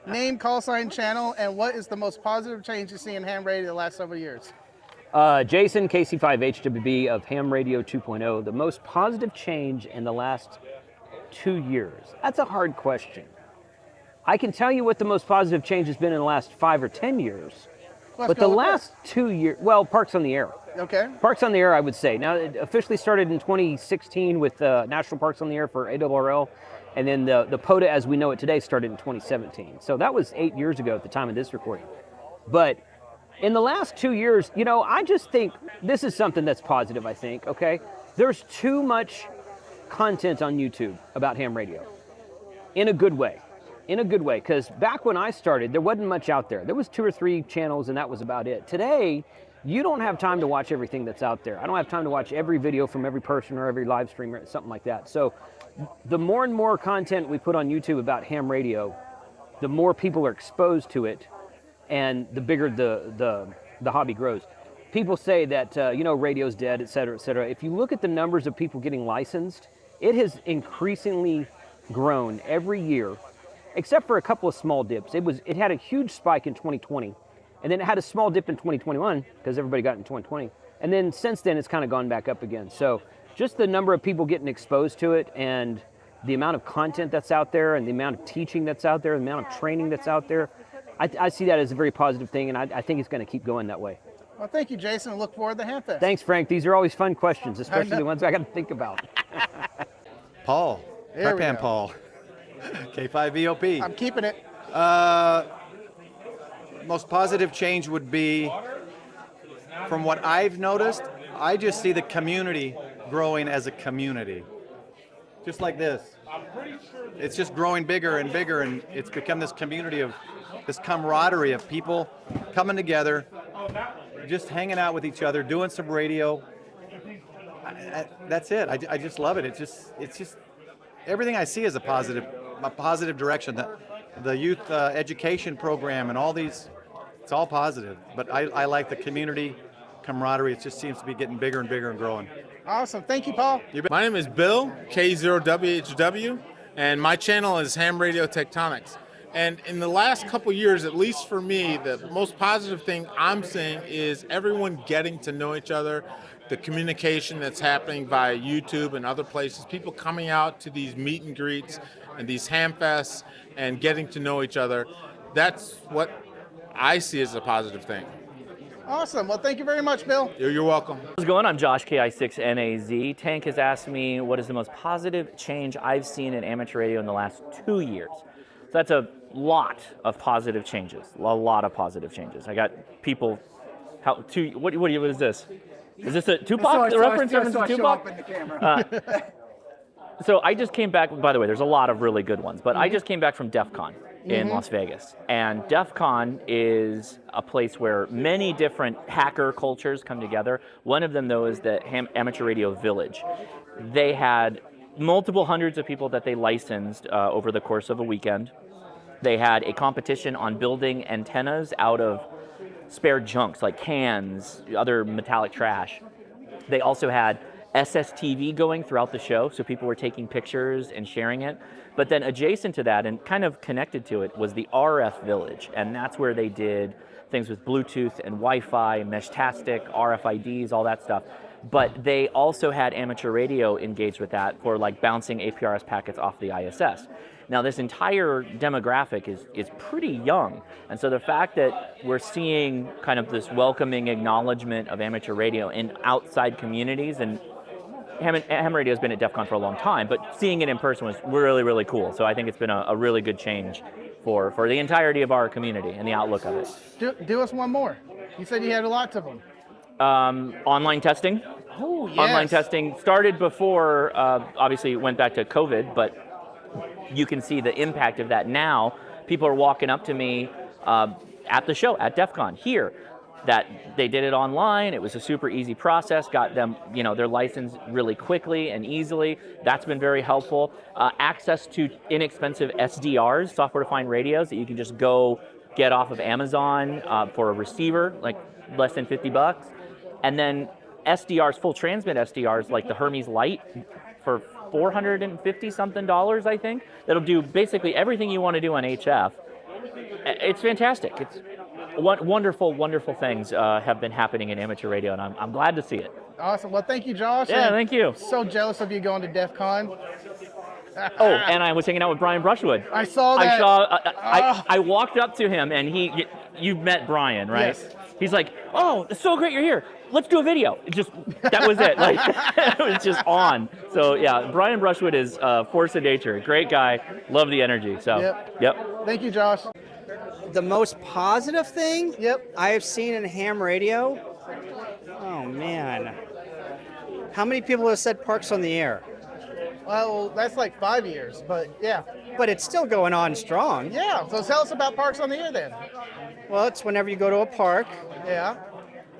Name, call sign, channel, and what is the most positive change you see in ham radio the last several years? Jason, KC5HWB of Ham Radio 2.0. The most positive change in the last 2 years. That's a hard question. I can tell you what the most positive change has been in the last 5 or 10 years. But the last 2 years, well, Parks on the Air. Okay. Parks on the Air, I would say. Now, it officially started in 2016 with National Parks on the Air for ARRL, and then the POTA as we know it today started in 2017. So that was 8 years ago at the time of this recording. But in the last 2 years, I just think this is something that's positive, I think, okay? There's too much content on YouTube about ham radio, in a good way. In a good way, because back when I started, there wasn't much out there. There was 2 or 3 channels, and that was about it. Today, you don't have time to watch everything that's out there. I don't have time to watch every video from every person or every live stream or something like that. So the more and more content we put on YouTube about ham radio, the more people are exposed to it, and the bigger the hobby grows. People say that, radio's dead, et cetera, et cetera. If you look at the numbers of people getting licensed, it has increasingly grown every year, except for a couple of small dips. It had a huge spike in 2020, and then it had a small dip in 2021 because everybody got it in 2020. And then since then, it's kind of gone back up again. So just the number of people getting exposed to it and the amount of content that's out there and the amount of teaching that's out there, the amount of training that's out there, I see that as a very positive thing, and I think it's going to keep going that way. Well, thank you, Jason. I look forward to the Hamfest. Thanks, Frank. These are always fun questions, especially the ones I got to think about. Paul. Pan Paul. K5VOP. I'm keeping it. Most positive change would be, from what I've noticed, I just see the community growing as a community. Just like this. It's just growing bigger and bigger, and it's become this community of this camaraderie of people coming together, just hanging out with each other, doing some radio. That's it. I just love it. It's just everything I see is a positive direction. The youth education program and all these, it's all positive. But I like the community camaraderie. It just seems to be getting bigger and bigger and growing. Awesome. Thank you, Paul. My name is Bill, K0WHW, and my channel is Ham Radio Tectonics. And in the last couple years, at least for me, the most positive thing I'm seeing is everyone getting to know each other, the communication that's happening via YouTube and other places, people coming out to these meet and greets and these Hamfests and getting to know each other. That's what I see as a positive thing. Awesome. Well, thank you very much, Bill. You're welcome. How's it going? I'm Josh, KI6NAZ. Tank has asked me what is the most positive change I've seen in amateur radio in the last 2 years. So that's a lot of positive changes. A lot of positive changes. I got people. What is this? Is this a Tupac reference? So I show up in the camera. So I just came back. By the way, there's a lot of really good ones, but I just came back from DEF CON in Las Vegas, and DEF CON is a place where many different hacker cultures come together. One of them, though, is the Amateur Radio Village. They had multiple hundreds of people that they licensed over the course of a weekend. They had a competition on building antennas out of spare junks like cans, other metallic trash. They also had SSTV going throughout the show, so people were taking pictures and sharing it. But then adjacent to that and kind of connected to it was the RF Village, and that's where they did things with Bluetooth and Wi-Fi, Meshtastic, RFIDs, all that stuff. But they also had amateur radio engaged with that for like bouncing APRS packets off the ISS. Now this entire demographic is pretty young, and so the fact that we're seeing kind of this welcoming acknowledgement of amateur radio in outside communities, and ham radio has been at DEF CON for a long time, but seeing it in person was really, really cool. So I think it's been a really good change for the entirety of our community and the outlook of it. Do us one more. You said you had lots of them. Online testing. Oh, yes. Online testing started before, obviously it went back to COVID, but you can see the impact of that now. People are walking up to me at the show, at DEF CON, here, that they did it online. It was a super easy process, got them their license really quickly and easily. That's been very helpful. Access to inexpensive SDRs, software-defined radios, that you can just go get off of Amazon for a receiver, like less than $50. And then SDRs, full transmit SDRs, like the Hermes Lite for $450 something, I think. That'll do basically everything you want to do on HF It's fantastic. It's wonderful, wonderful things have been happening in amateur radio, and I'm glad to see it. Awesome. Well, thank you, Josh. Yeah, and thank you. So jealous of you going to DEF CON. Oh, and I was hanging out with Brian Brushwood. I saw that. I walked up to him, and you've met Brian, right? Yes. He's like, "Oh, it's so great you're here. Let's do a video." That was it. Like, it was just on. So yeah, Brian Brushwood is force of nature. Great guy. Love the energy. So yep. Thank you, Josh. The most positive thing Yep. I have seen in ham radio? Oh, man. How many people have said Parks on the Air? Well, that's like 5 years, but yeah. But it's still going on strong. Yeah. So tell us about Parks on the Air then. Well, it's whenever you go to a park, Yeah.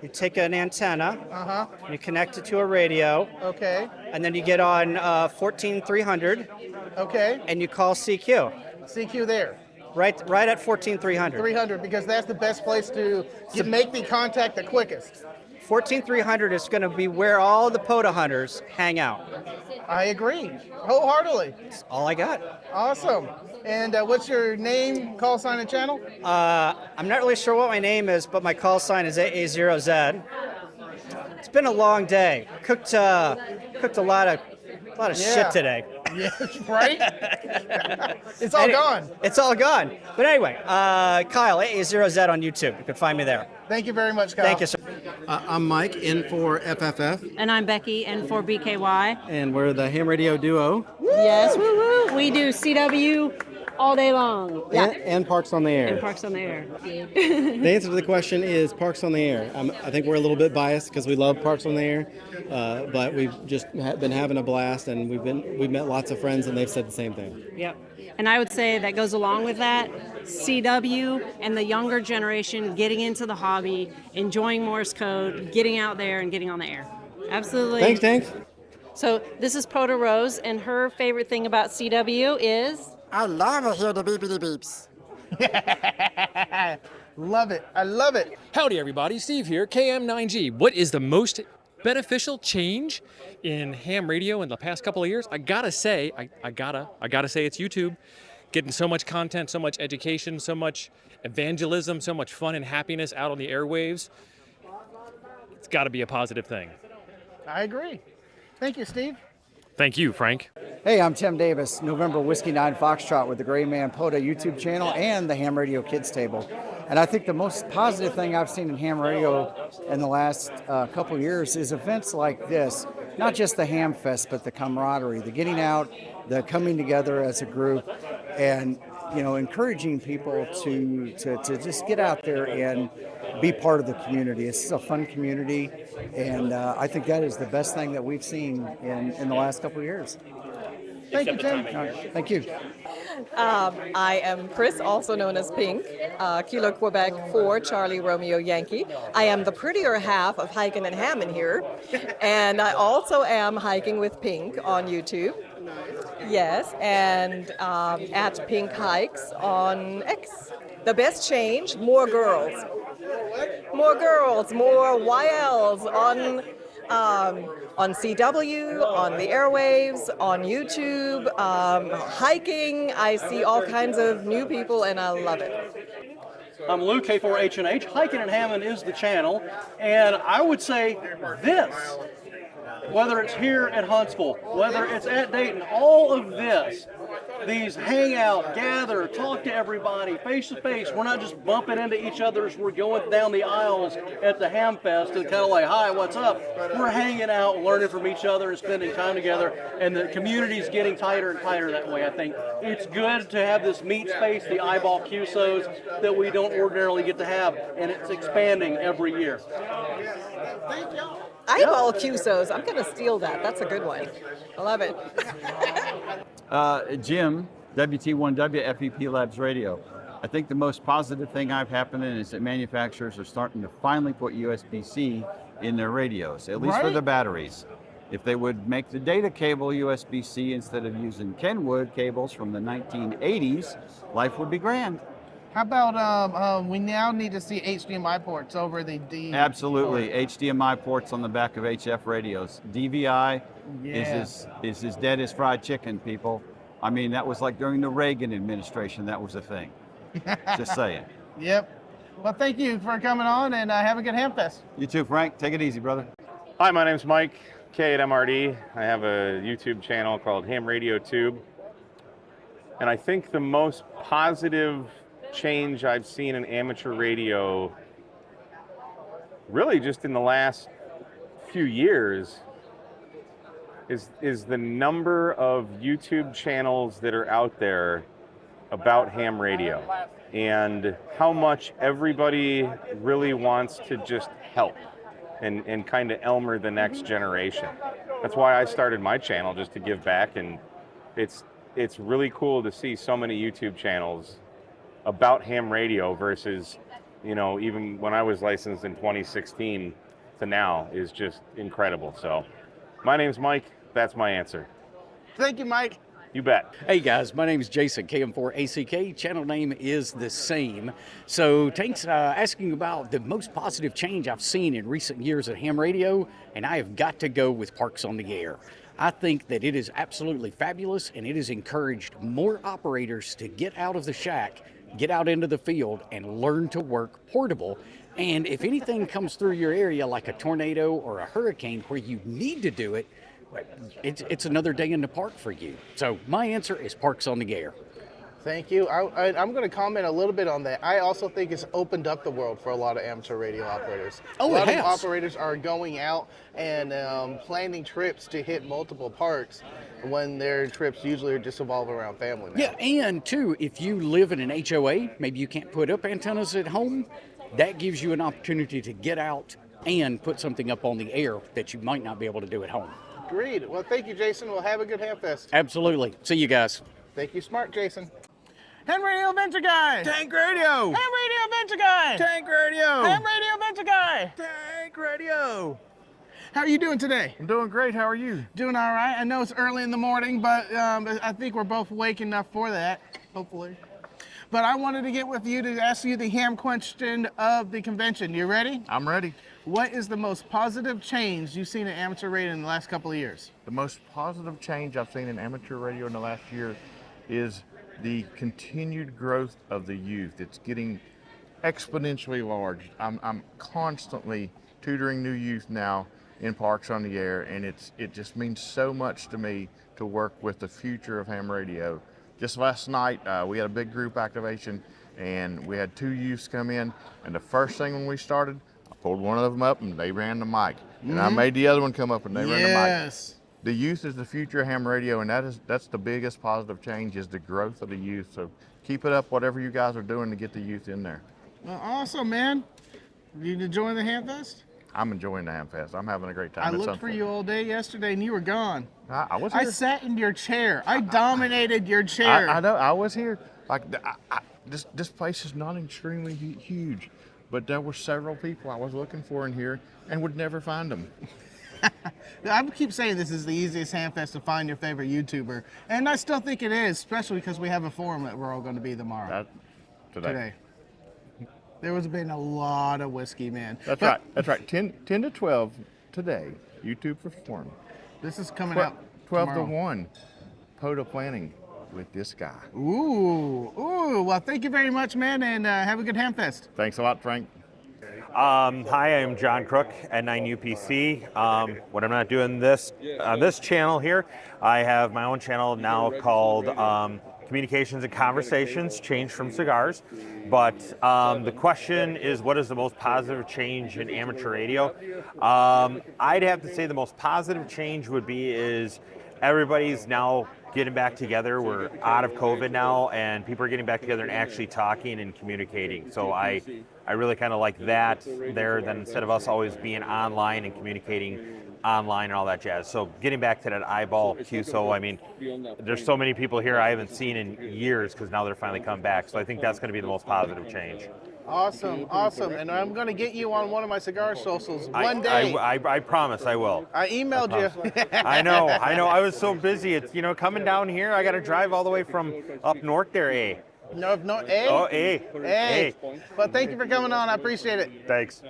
you take an antenna, Uh-huh. you connect it to a radio, Okay. and then you get on 14300 Okay. and you call CQ. CQ there. Right at 14300. 300, because that's the best place to make the contact the quickest. 14300 is going to be where all the POTA hunters hang out. I agree. Wholeheartedly. That's all I got. Awesome. And what's your name, call sign, and channel? I'm not really sure what my name is, but my call sign is AA0Z. It's been a long day. Cooked a lot of Yeah. shit today. Yeah, right? It's all gone. It's all gone. But anyway, Kyle, AA0Z on YouTube. You can find me there. Thank you very much, Kyle. Thank you, sir. I'm Mike, in for FFF, And I'm Becky, and for BKY. and we're the ham radio duo Yes, woo woo. We do CW all day long. and Parks on the Air. And Parks on the Air. The answer to the question is Parks on the Air. I think we're a little bit biased because we love Parks on the Air, but we've just been having a blast, and we've met lots of friends, and they've said the same thing. Yep. And I would say that goes along with that, CW and the younger generation getting into the hobby, enjoying Morse code, getting out there and getting on the air. Absolutely. Thanks, Tank. So this is Proto Rose, and her favorite thing about CW is... I love to hear the beepity beeps. Love it. I love it. Howdy everybody, Steve here, KM9G. What is the most beneficial change in ham radio in the past couple of years? I gotta say, I gotta say it's YouTube. Getting so much content, so much education, so much evangelism, so much fun and happiness out on the airwaves. It's gotta be a positive thing. I agree. Thank you, Steve. Thank you, Frank. Hey, I'm Tim Davis, November Whiskey 9 Foxtrot with the Gray Man POTA YouTube channel and the Ham Radio Kids Table. And I think the most positive thing I've seen in ham radio in the last couple of years is events like this. Not just the Ham Fest, but the camaraderie, the getting out, the coming together as a group, and encouraging people to just get out there and be part of the community. It's a fun community, and I think that is the best thing that we've seen in the last couple of years. Thank you, Tim. All right, thank you. I am Chris, also known as Pink, Kilo Quebec 4, Charlie Romeo Yankee. I am the prettier half of Hiking and Hamming here, and I also am Hiking with Pink on YouTube. Yes, and at Pink Hikes on X. The best change, more girls. More girls, more YLs on CW, on the airwaves, on YouTube, hiking. I see all kinds of new people, and I love it. I'm Lou, K4H&H. Hiking and Hammond is the channel, and I would say this, whether it's here at Huntsville, whether it's at Dayton, all of this, these hang out, gather, talk to everybody face to face. We're not just bumping into each other as we're going down the aisles at the Hamfest and kind of like, hi, what's up? We're hanging out, learning from each other and spending time together, and the community's getting tighter and tighter that way. I think it's good to have this meet space, the eyeball QSOs that we don't ordinarily get to have, and it's expanding every year. Eyeball QSOs, I'm going to steal that. That's a good one. I love it. Jim, WT1W, FEP Labs Radio. I think the most positive thing I've happened is that manufacturers are starting to finally put USB-C in their radios, at least for the batteries. If they would make the data cable USB-C instead of using Kenwood cables from the 1980s, life would be grand. How about we now need to see HDMI ports over the D? Absolutely, HDMI ports on the back of HF radios. DVI is as dead as fried chicken, people. I mean, that was like during the Reagan administration, that was a thing. Just saying. Yep. Well, thank you for coming on, and have a good Hamfest. You too, Frank. Take it easy, brother. Hi, my name's Mike, KMRD. I have a YouTube channel called Ham Radio Tube. And I think the most positive change I've seen in amateur radio, really just in the last few years, is the number of YouTube channels that are out there about ham radio, and how much everybody really wants to just help and kind of Elmer the next generation. That's why I started my channel, just to give back, and it's really cool to see so many YouTube channels about ham radio versus, you know, even when I was licensed in 2016 to now is just incredible. So my name's Mike. That's my answer. Thank you, Mike. You bet. Hey guys, my name is Jason, KM4ACK. Channel name is the same. So Tank's asking about the most positive change I've seen in recent years at ham radio, and I have got to go with Parks on the Air. I think that it is absolutely fabulous, and it has encouraged more operators to get out of the shack, get out into the field, and learn to work portable. And if anything comes through your area like a tornado or a hurricane where you need to do it, it's another day in the park for you. So my answer is Parks on the Air. Thank you. I'm going to comment a little bit on that. I also think it's opened up the world for a lot of amateur radio operators. Oh, a lot it of has. operators are going out and planning trips to hit multiple parks when their trips usually are just revolve around family. Yeah, and too, if you live in an HOA, maybe you can't put up antennas at home, that gives you an opportunity to get out and put something up on the air that you might not be able to do at home. Agreed. Well, thank you, Jason. We'll have a good Hamfest. Absolutely. See you guys. Thank you, smart Jason. Ham Radio Adventure Guy. Tank Radio. Ham Radio Adventure Guy. Tank Radio. Ham Radio Adventure Guy. Tank Radio. How are you doing today? I'm doing great. How are you? Doing all right. I know it's early in the morning, but I think we're both awake enough for that, hopefully. But I wanted to get with you to ask you the ham question of the convention. You ready? I'm ready. What is the most positive change you've seen in amateur radio in the last couple of years? The most positive change I've seen in amateur radio in the last year is the continued growth of the youth. It's getting exponentially large. I'm constantly tutoring new youth now in Parks on the Air, and it just means so much to me to work with the future of ham radio. Just last night, we had a big group activation, and we had 2 youths come in, and the first thing when we started, I pulled one of them up and they ran the mic. And I made the other one come up and they ran the mic. The youth is the future of ham radio, and that's the biggest positive change, is the growth of the youth. So keep it up, whatever you guys are doing to get the youth in there. Well, awesome, man. You enjoying the Hamfest? I'm enjoying the Hamfest. I'm having a great time. I looked for you all day yesterday and you were gone. I was here. I sat in your chair. I dominated your chair. I know. I was here. Like this place is not extremely huge, but there were several people I was looking for in here and would never find them. I keep saying this is the easiest Hamfest to find your favorite YouTuber, and I still think it is, especially because we have a forum that we're all going to be tomorrow. Today. There has been a lot of whiskey, man. That's right. That's right. 10 to 12 today. YouTube for forum. This is coming out 12 tomorrow. to 1. Proto planning with this guy. Ooh. Well, thank you very much, man, and have a good Hamfest. Thanks a lot, Frank. Hi, I'm John Crook at 9UPC. When I'm not doing this on this channel here, I have my own channel now called Communications and Conversations, changed from cigars. But the question is, what is the most positive change in amateur radio? I'd have to say the most positive change would be is everybody's now getting back together. We're out of COVID now, and people are getting back together and actually talking and communicating. So I really kind of like that there, than instead of us always being online and communicating online and all that jazz. So getting back to that eyeball QSO, I mean, there's so many people here I haven't seen in years because now they're finally come back. So I think that's going to be the most positive change. Awesome. And I'm going to get you on one of my cigar socials one day. I promise I will. I emailed you. I know. I was so busy. It's, coming down here, I got to drive all the way from up north there, eh? No, A? Oh, A. A. Well, thank you for coming on. I appreciate it. Thanks.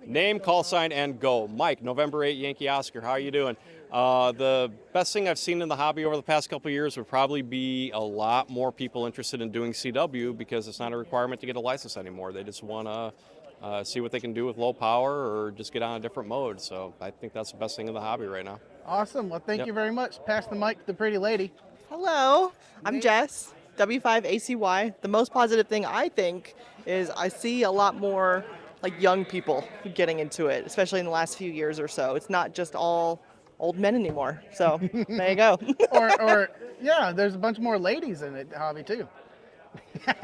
Name, call sign, and go. Mike, November 8, Yankee Oscar. How are you doing? The best thing I've seen in the hobby over the past couple of years would probably be a lot more people interested in doing CW because it's not a requirement to get a license anymore. They just want to see what they can do with low power or just get on a different mode. So I think that's the best thing in the hobby right now. Awesome. Well, thank you very much. Pass the mic to the pretty lady. Hello, I'm Jess W5CY. The most positive thing I think is I see a lot more like young people getting into it, especially in the last few years or so. It's not just all old men anymore. So there you go. or yeah, there's a bunch more ladies in the hobby too.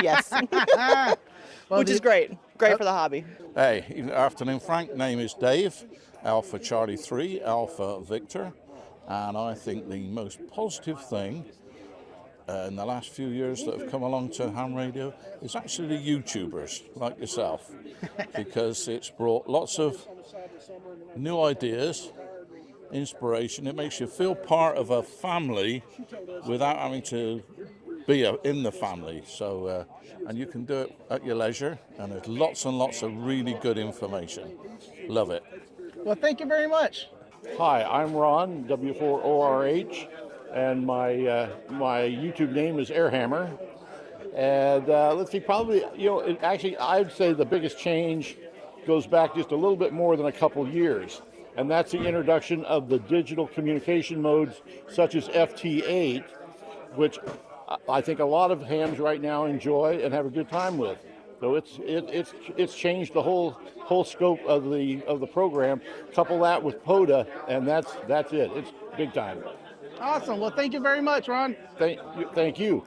Yes. Well, Which is great. Great for the hobby. Hey, good afternoon, Frank. Name is Dave, Alpha Charlie 3, Alpha Victor. And I think the most positive thing in the last few years that have come along to ham radio is actually the YouTubers like yourself, because it's brought lots of new ideas, inspiration. It makes you feel part of a family without having to be in the family. So, and you can do it at your leisure, and there's lots and lots of really good information. Love it. Well, thank you very much. Hi, I'm Ron, W4ORH, and my YouTube name is Airhammer. And let's see, probably, actually, I'd say the biggest change goes back just a little bit more than a couple years. And that's the introduction of the digital communication modes such as FT8, which I think a lot of hams right now enjoy and have a good time with. So it's changed the whole scope of the program. Couple that with POTA, and that's it. It's big time. Awesome. Well, thank you very much, Ron. Thank you.